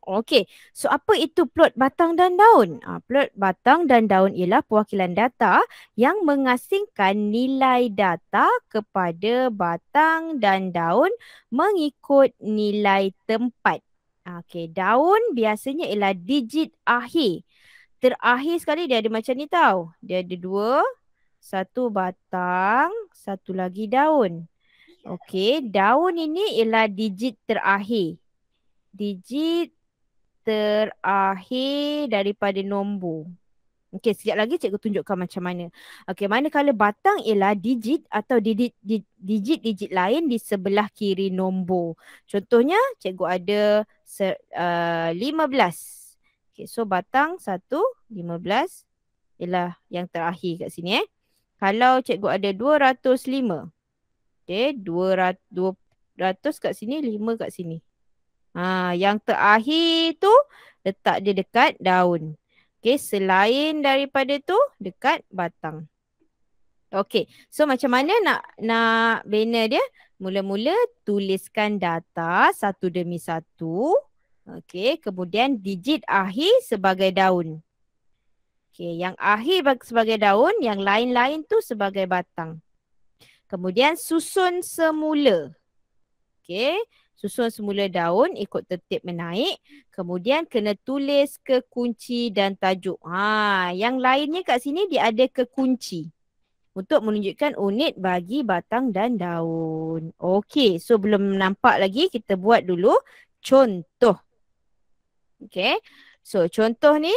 Okey, so apa itu plot batang dan daun? Plot batang dan daun ialah perwakilan data yang mengasingkan nilai data kepada batang dan daun mengikut nilai tempat. Okey, daun biasanya ialah digit akhir. Terakhir sekali dia ada macam ni tau. Dia ada dua, satu batang, satu lagi daun. Okey, daun ini ialah digit terakhir. Digit terakhir daripada nombor. Okey, sekejap lagi cikgu tunjukkan macam mana. Okey, manakala batang ialah digit atau digit-digit lain di sebelah kiri nombor. Contohnya, cikgu ada 15. Okey, so batang 1, 15 ialah yang terakhir kat sini. Kalau cikgu ada 205. Okey, 200 kat sini, 5 kat sini. Yang terakhir tu letak dia dekat daun. Okey, selain daripada tu dekat batang. Okey, so macam mana nak bina dia? Mula-mula tuliskan data satu demi satu. Okey, kemudian digit akhir sebagai daun. Okey, yang akhir sebagai daun, yang lain-lain tu sebagai batang. Kemudian susun semula. Okey, susun semula daun ikut tertib menaik. Kemudian kena tulis kekunci dan tajuk. Yang lainnya kat sini dia ada kekunci untuk menunjukkan unit bagi batang dan daun. Okey, so belum nampak lagi, kita buat dulu contoh. Okey. So contoh ni,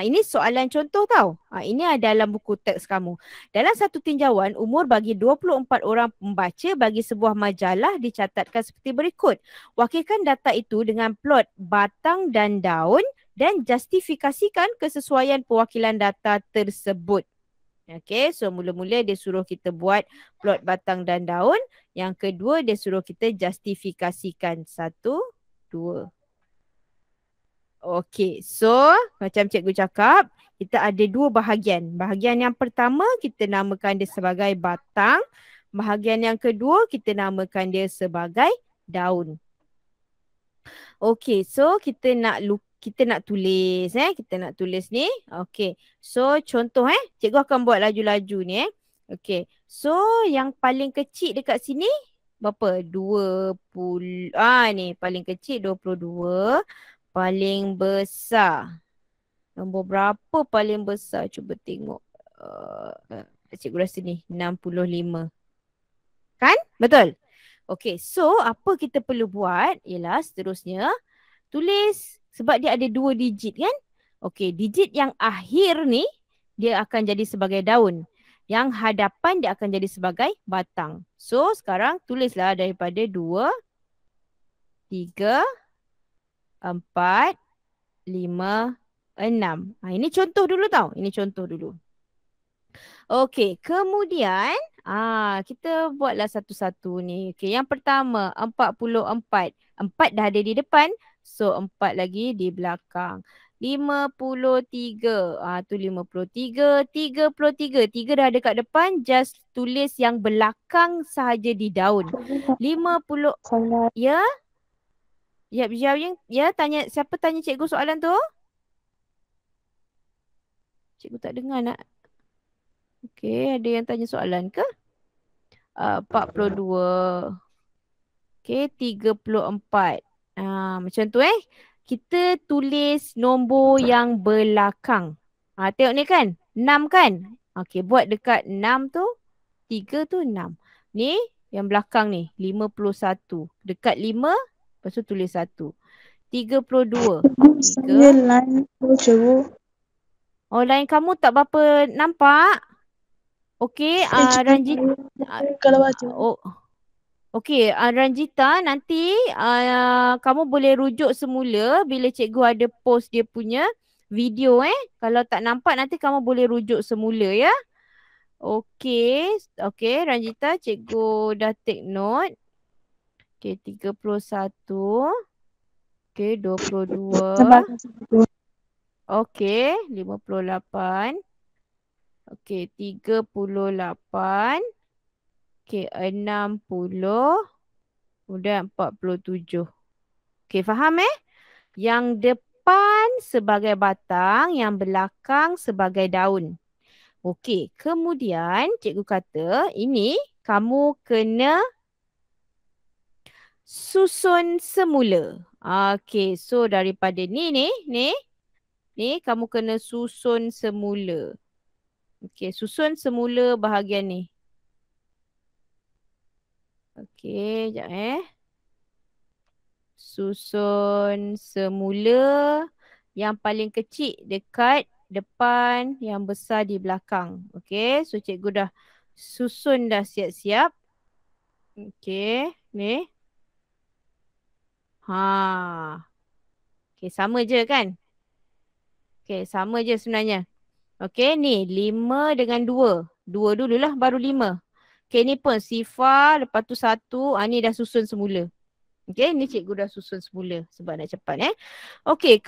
ini soalan contoh tau. Ini ada dalam buku teks kamu. Dalam satu tinjauan, umur bagi 24 orang pembaca bagi sebuah majalah dicatatkan seperti berikut. Wakilkan data itu dengan plot batang dan daun dan justifikasikan kesesuaian perwakilan data tersebut. Okey, so mula-mula dia suruh kita buat plot batang dan daun. Yang kedua dia suruh kita justifikasikan. 1, 2. Okey, so macam cikgu cakap, kita ada dua bahagian. Bahagian yang pertama kita namakan dia sebagai batang. Bahagian yang kedua kita namakan dia sebagai daun. Okey, so kita nak tulis kita nak tulis ni. Okey. So contoh cikgu akan buat laju-laju ni Okey. So yang paling kecil dekat sini berapa? 20. Ni paling kecil 22. Paling besar. Nombor berapa paling besar? Cuba tengok. Cikgu rasa ni 65. Kan? Betul? Okey, so apa kita perlu buat ialah seterusnya tulis sebab dia ada 2 digit kan? Okey, digit yang akhir ni dia akan jadi sebagai daun. Yang hadapan dia akan jadi sebagai batang. So sekarang tulislah daripada 2, 3, 4, 5, 6. Ini contoh dulu tau. Ini contoh dulu. Okey, kemudian kita buatlah satu-satu ni. Okey, yang pertama 44. 4 dah ada di depan. So 4 lagi di belakang. 53. Tu 53. 33. 3 dah ada kat depan. Just tulis yang belakang sahaja di daun. 50. Ya? Ya, tanya siapa tanya cikgu soalan tu? Cikgu tak dengar nak. Okey, ada yang tanya soalan ke? 42. Okey, 34. Macam tu Kita tulis nombor yang belakang. Tengok ni kan? 6 kan? Okey, buat dekat 6 tu. 3 tu 6. Ni yang belakang ni 51. Dekat 5. Lepas tu tulis 1. 32. 3. Oh, lain kamu tak berapa nampak? Okey, Ranjita. Kalau baca. Okey, Ranjita, nanti kamu boleh rujuk semula bila cikgu ada post dia punya video Kalau tak nampak nanti kamu boleh rujuk semula ya. Okey, Ranjita, cikgu dah take note. Okey, 31. Okey, 22. Okey, 58. Okey, 38. Okey, 60. Kemudian 47. Okey, faham Yang depan sebagai batang, yang belakang sebagai daun. Okey, kemudian cikgu kata ini kamu kena susun semula. Okey, so daripada ni kamu kena susun semula. Okey, susun semula bahagian ni. Okey, sekejap Susun semula yang paling kecil dekat depan, yang besar di belakang. Okey, so cikgu dah susun dah siap-siap. Okey, ni. Okey, sama je kan? Okey, sama je sebenarnya. Okey, ni 5 dengan 2. 2 dululah baru 5. Okey, ni pun sifar, lepas tu 1. Ni dah susun semula. Okey, ni cikgu dah susun semula sebab nak cepat Okey,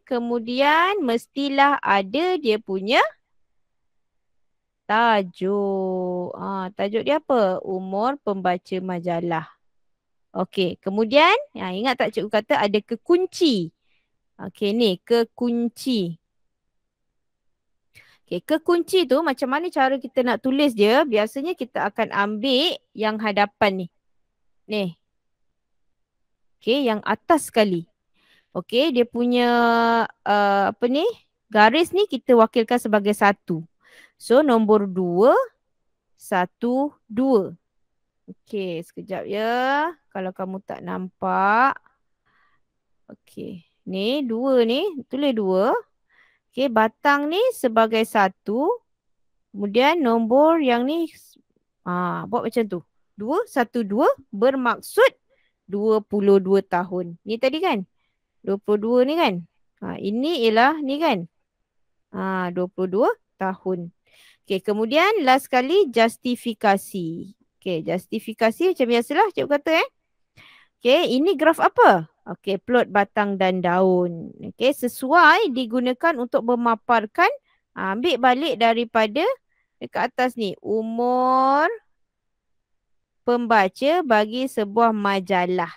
kemudian mestilah ada dia punya tajuk. Tajuk dia apa? Umur pembaca majalah. Okey, kemudian ingat tak cikgu kata ada kekunci. Okey, ni kekunci. Okey, kekunci tu macam mana cara kita nak tulis dia? Biasanya kita akan ambil yang hadapan ni. Ni. Okey, yang atas sekali. Okey, dia punya garis ni kita wakilkan sebagai 1. So, nombor 2, 1, 2. Okey, sekejap ya. Kalau kamu tak nampak. Okey, ni 2 ni, tulis 2. Okey, batang ni sebagai 1. Kemudian nombor yang ni, buat macam tu. 2, 1, 2 bermaksud 22 tahun. Ni tadi kan? 22 ni kan? Ini ialah ni kan? 22 tahun. Okey, kemudian last sekali justifikasi. Okey, justifikasi macam biasalah cikgu kata Okey, ini graf apa? Okey, plot batang dan daun. Okey, sesuai digunakan untuk memaparkan, ambil balik daripada dekat atas ni, umur pembaca bagi sebuah majalah.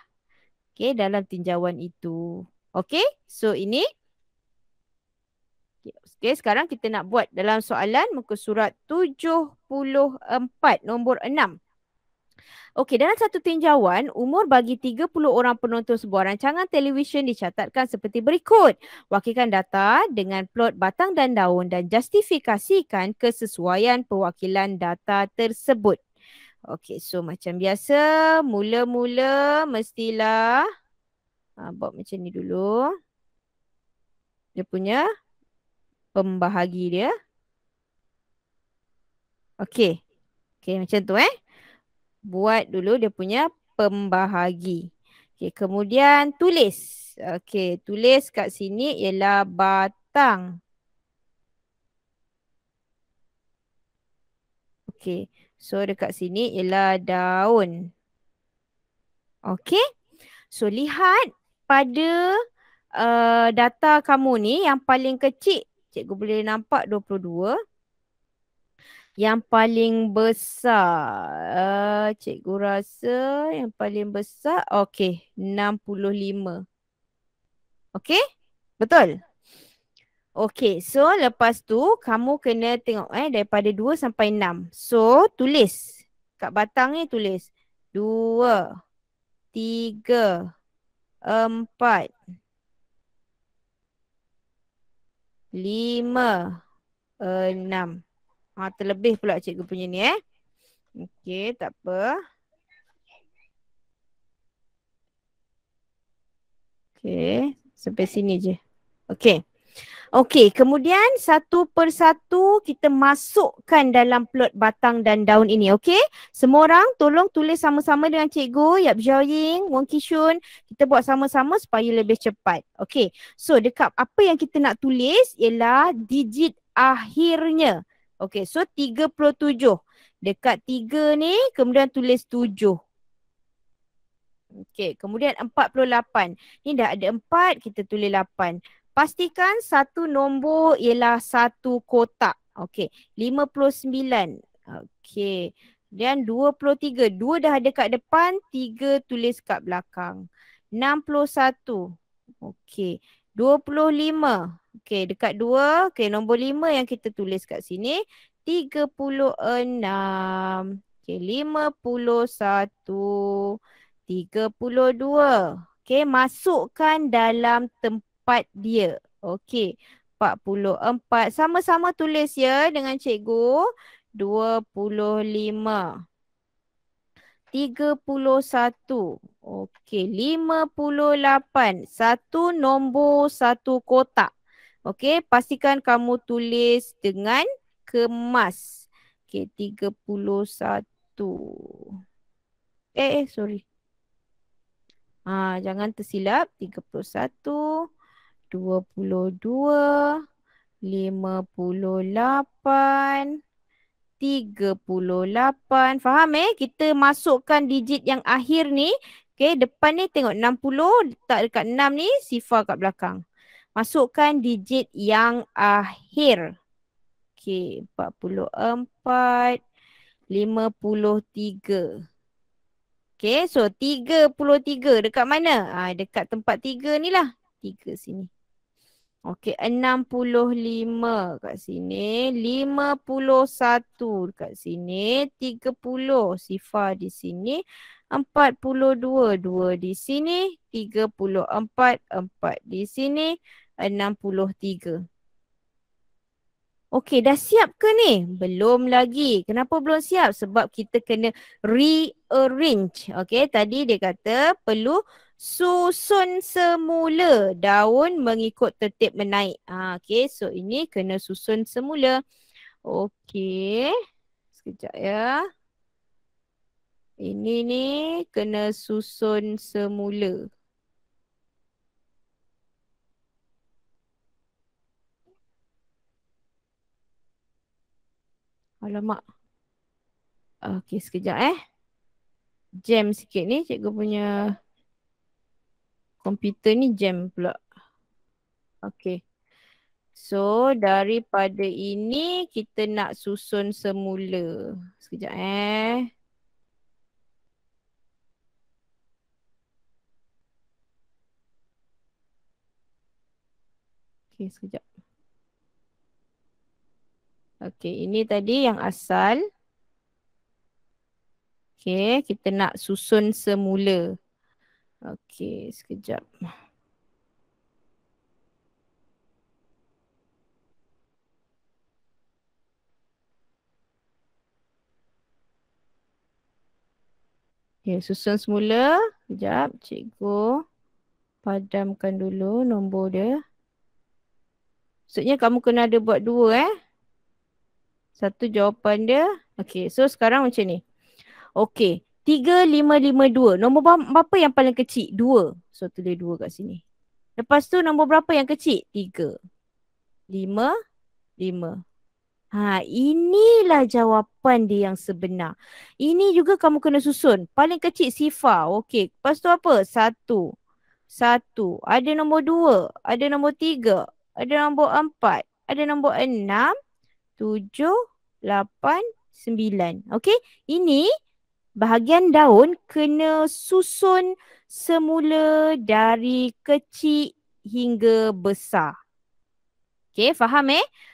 Okey, dalam tinjauan itu. Okey, so ini. Okey, sekarang kita nak buat dalam soalan muka surat 74, nombor 6. Okey, dalam satu tinjauan, umur bagi 30 orang penonton sebuah rancangan televisyen dicatatkan seperti berikut. Wakilkan data dengan plot batang dan daun dan justifikasikan kesesuaian perwakilan data tersebut. Okey, so macam biasa, mula-mula mestilah buat macam ni dulu. Dia punya pembahagi dia. Okey. Okey, macam tu Buat dulu dia punya pembahagi. Okey, kemudian tulis. Okey, tulis kat sini ialah batang. Okey, so dekat sini ialah daun. Okey. So lihat pada data kamu ni yang paling kecil, cikgu boleh nampak 22. Yang paling besar, cikgu rasa yang paling besar, okey, 65. Okey, betul? Okey, so lepas tu kamu kena tengok daripada 2 sampai 6. So, tulis. Kat batang ni tulis 2, 3, 4, 5, 6. Terlebih pula cikgu punya ni Okey, tak apa. Okey, sampai sini je. Okey. Okey, kemudian satu persatu kita masukkan dalam plot batang dan daun ini. Okey, semua orang tolong tulis sama-sama dengan cikgu Yap Xiaoying, Wong Kishun. Kita buat sama-sama supaya lebih cepat. Okey, so dekat apa yang kita nak tulis ialah digit akhirnya. Okey, so 37. Dekat 3 ni kemudian tulis 7. Okey, kemudian 48. Ni dah ada 4, kita tulis 8. Pastikan satu nombor ialah satu kotak. Okey, 59. Okey. Dan 23. 2 dah ada kat depan, 3 tulis kat belakang. 61. Okey. 25. Okey, dekat 2. Okey, nombor 5 yang kita tulis kat sini. 36. Okey, 51. 32. Okey, masukkan dalam tempat dia. Okey, 44. Sama-sama tulis ya dengan cikgu. 25. 31. Okey, 58. Satu nombor, satu kotak. Okey, pastikan kamu tulis dengan kemas. Okey, 31. Sorry. Jangan tersilap. 31, 22, 58, 38. Faham Kita masukkan digit yang akhir ni. Okay, depan ni tengok 60. Letak dekat 6 ni, sifar kat belakang. Masukkan digit yang akhir. Okay, 44, 53. Okay, so 33 dekat mana? Dekat tempat 3 ni lah. 3 sini. Okey, 65 kat sini. 51 dekat sini. 30 sifar di sini. 42, 2 di sini. 34, 4 di sini. 63. Okey, dah siap ke ni? Belum lagi. Kenapa belum siap? Sebab kita kena rearrange. Okey, tadi dia kata perlu susun semula daun mengikut tertib menaik. Okey, so ini kena susun semula. Okey, sekejap ya. Ini ni kena susun semula. Alamak. Okey, sekejap Jam sikit ni cikgu punya komputer ni jam pula. Okey. So, daripada ini kita nak susun semula. Sekejap Okey, sekejap. Okey, ini tadi yang asal. Okey, kita nak susun semula. Okey, sekejap. Okey, susun semula. Sekejap, cikgu padamkan dulu nombor dia. Maksudnya kamu kena ada buat dua Satu jawapan dia. Okey, so sekarang macam ni. Okey, 3552. Nombor berapa yang paling kecil? 2. So tulis 2 kat sini. Lepas tu nombor berapa yang kecil? 3. 5. 5. Inilah jawapan dia yang sebenar. Ini juga kamu kena susun. Paling kecil sifar. Okey. Lepas tu apa? 1. 1. Ada nombor 2. Ada nombor 3. Ada nombor 4. Ada nombor 6. 7. 8. 9. Okey. Ini bahagian daun kena susun semula dari kecil hingga besar. Okey, faham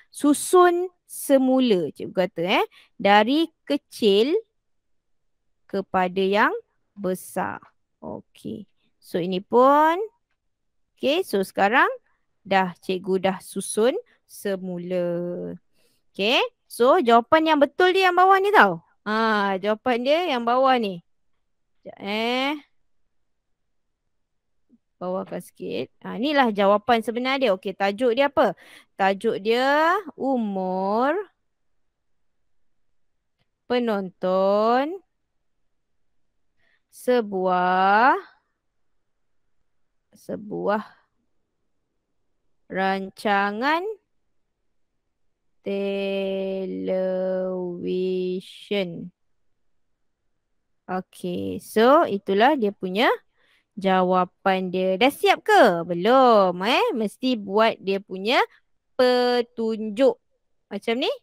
Susun semula cikgu kata dari kecil kepada yang besar. Okey. So ini pun okey, so sekarang cikgu dah susun semula. Okey. So jawapan yang betul dia yang bawah ni tau. Jawapan dia yang bawah ni. Sekejap Bawahkan sikit. Inilah jawapan sebenar dia. Okey, tajuk dia apa? Tajuk dia umur penonton sebuah rancangan televisyen. Okey, so itulah dia punya jawapan dia. Dah siap ke? Belum Mesti buat dia punya petunjuk. Macam ni.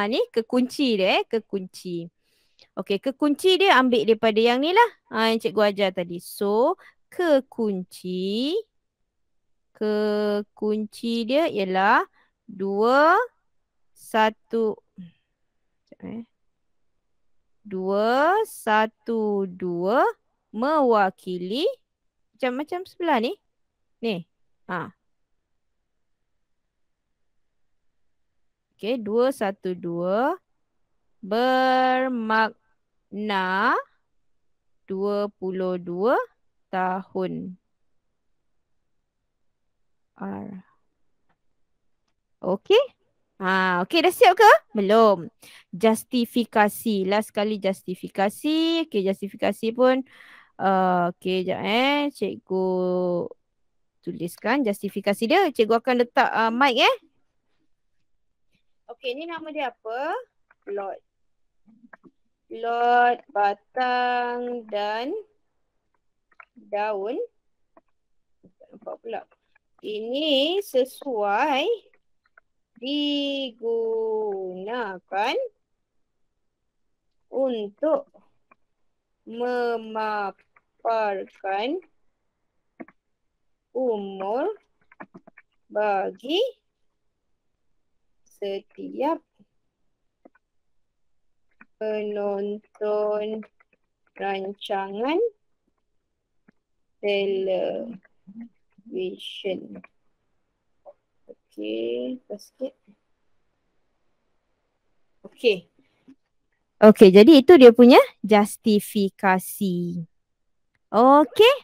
Ni kekunci dia kekunci. Okey, kekunci dia ambil daripada yang ni lah. Yang cikgu ajar tadi. So, kekunci dia ialah 2, 1. 2, 1, 2 mewakili macam sebelah ni. Ni. Okey, 2, 1, 2 bermakna 22 tahun. Okey? Okey, dah siap ke? Belum. Justifikasi. Last sekali justifikasi. Okey, justifikasi pun okey, sekejap cikgu tuliskan justifikasi dia. Cikgu akan letak mic Okey, ni nama dia apa? Plot. Plot batang dan daun. Tak nampak pula. Ini sesuai digunakan untuk memaparkan umur bagi setiap penonton rancangan television. Okey, sikit. Okey. Okey, jadi itu dia punya justifikasi. Okey.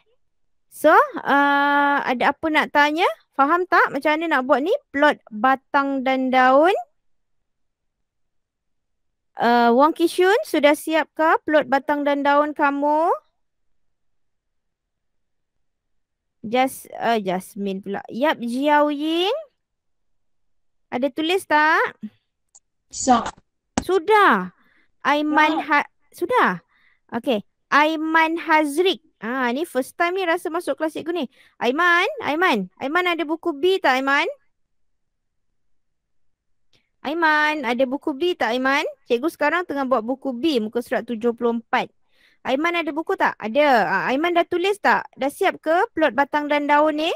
So, ada apa nak tanya? Faham tak macam mana nak buat ni? Plot batang dan daun. Wang Kishun, sudah siapkah plot batang dan daun kamu? Jasmine pula. Yap, Jiao Ying. Ada tulis tak? Sudah. Aiman sudah. Okey. Aiman Hazrik. Ni first time ni rasa masuk kelas cikgu ni. Aiman ada buku B tak Aiman? Aiman, ada buku B tak Aiman? Cikgu sekarang tengah buat buku B, muka surat 74. Aiman ada buku tak? Ada. Aiman dah tulis tak? Dah siap ke plot batang dan daun ni?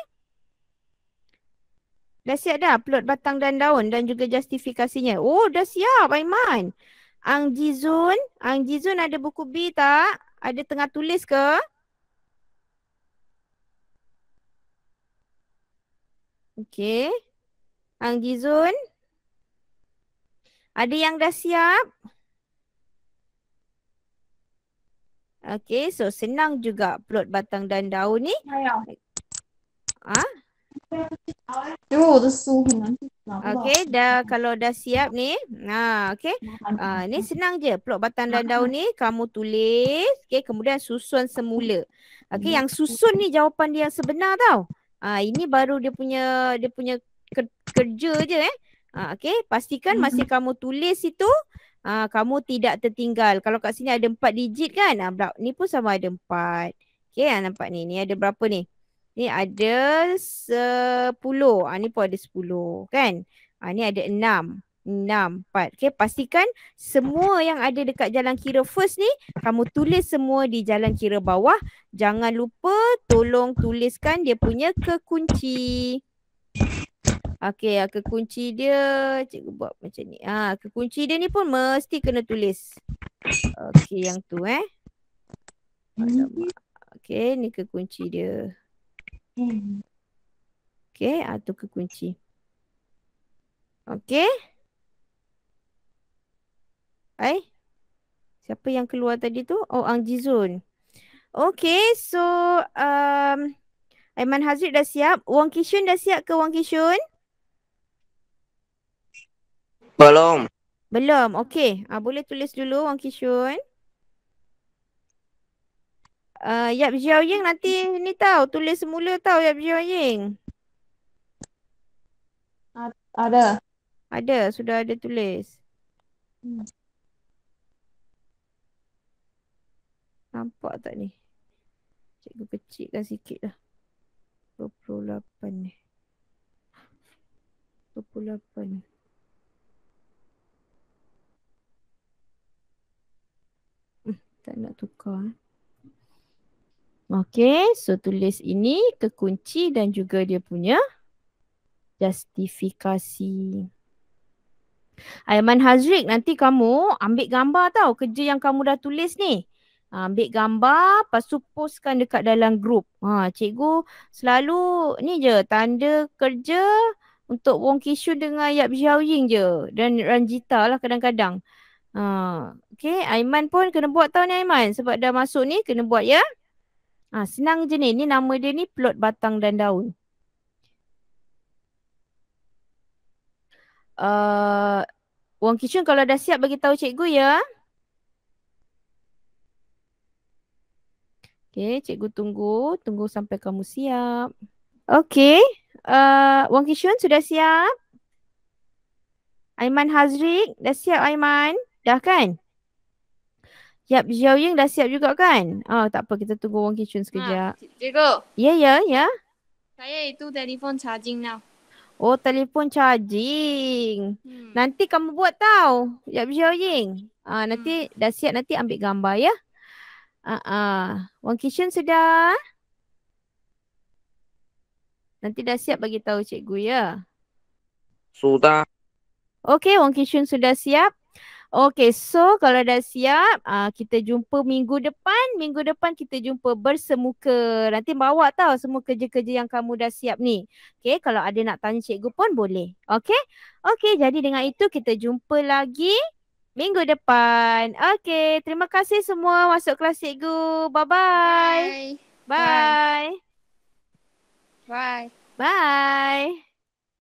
Dah siap dah plot batang dan daun dan juga justifikasinya. Oh, dah siap Aiman. Ang Jizun ada buku B tak? Ada tengah tulis ke? Okey. Ang Jizun. Ada yang dah siap? Okey, so senang juga plot batang dan daun ni. Okey, kalau dah siap ni. Okey. Ni senang je. Plot batang dan daun ni kamu tulis, okey, kemudian susun semula. Okey, yang susun ni jawapan dia yang sebenar tau. Ini baru dia punya kerja je okey, pastikan masa kamu tulis itu kamu tidak tertinggal. Kalau kat sini ada 4 digit kan? Ni pun sama ada 4. Okey, nampak ni. Ni ada berapa ni? Ni ada 10. Ni pun ada 10 kan? Ni ada 6. 4. Okey, pastikan semua yang ada dekat jalan kira first ni kamu tulis semua di jalan kira bawah. Jangan lupa tolong tuliskan dia punya kekunci. Okey, kekunci dia cikgu buat macam ni. Kekunci dia ni pun mesti kena tulis. Okey, yang tu Okey, ni kekunci dia. Okey, tu kekunci. Okey. Siapa yang keluar tadi tu? Oh, Ang Jizun. Okey, so Aiman Hazrid dah siap. Wang Kishun dah siap ke Wang Kishun? Belum. Okey. Boleh tulis dulu Wang Kishun. Yap Jiao Ying nanti ni tahu tulis semula tahu Yap Jiao Ying. Ada, sudah ada tulis. Nampak tak ni? Cikgu kecilkan sikit lah. 28 ni. 28. Tak nak tukar. Okay, so tulis ini kekunci dan juga dia punya justifikasi. Aiman Hazrik, nanti kamu ambil gambar tau kerja yang kamu dah tulis ni. Ambil gambar, lepas tu postkan dekat dalam grup. Cikgu selalu ni je, tanda kerja untuk Wong Kishun dengan Yap Xiaoying je. Dan Ranjita lah kadang-kadang. Okay, Aiman pun kena buat tau ni Aiman. Sebab dah masuk ni, kena buat ya. Senang je ni. Ni nama dia ni plot batang dan daun. Wong Kishun kalau dah siap bagi tahu cikgu ya. Okay, cikgu tunggu. Tunggu sampai kamu siap. Okay. Wong Kishun sudah siap? Aiman Hazrik, dah siap Aiman? Dah kan? Yap Xiaoying dah siap juga kan? Tak apa, kita tunggu Wong Kishun sekejap. Cikgu, Ya. saya itu telefon charging now. Oh, telefon charging. Nanti kamu buat tau, Yap Xiaoying. Nanti dah siap, nanti ambil gambar ya. Wong Kishun sudah? Nanti dah siap bagi tahu cikgu ya. Sudah. Okey, Wong Kishun sudah siap. Okey, so kalau dah siap, kita jumpa minggu depan. Minggu depan kita jumpa bersemuka. Nanti bawa tahu semua kerja-kerja yang kamu dah siap ni. Okey, kalau ada nak tanya cikgu pun boleh. Okey? Okey, jadi dengan itu kita jumpa lagi minggu depan. Okey, terima kasih semua masuk kelas cikgu. Bye-bye. Bye. Bye. Bye. Bye.